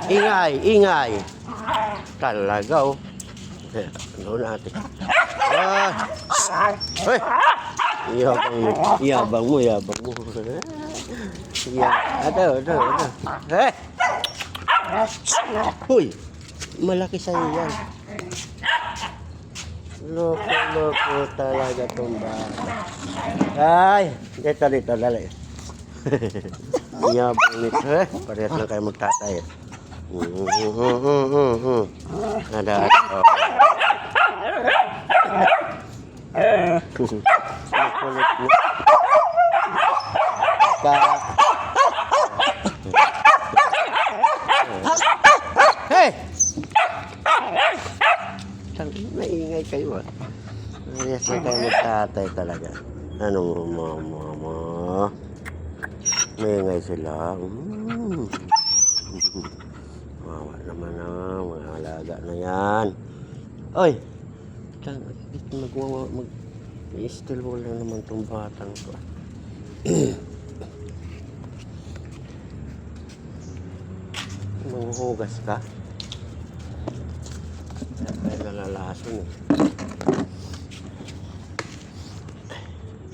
Ingay, ingay. Talaga, oh. Ano natin? Ah. Hoy! Yabang mo. Yabang. Ito. Eh! Huy! Malaki sa'yo yan. Loko talaga itong bata. Ay! Dito, dali. Yabang nito, eh. Parehas lang kayo magtatay. Ada. Kulit mo. Hey! Maingay kayo, ah. Parehas lang kayo magtatay talaga. Ano mo? Maingay sila. Mawa naman ang mga alaga na yan. Oy! Mag-i-still ball lang naman itong batang ko. Manghugas ka? Kaya nalalason, eh.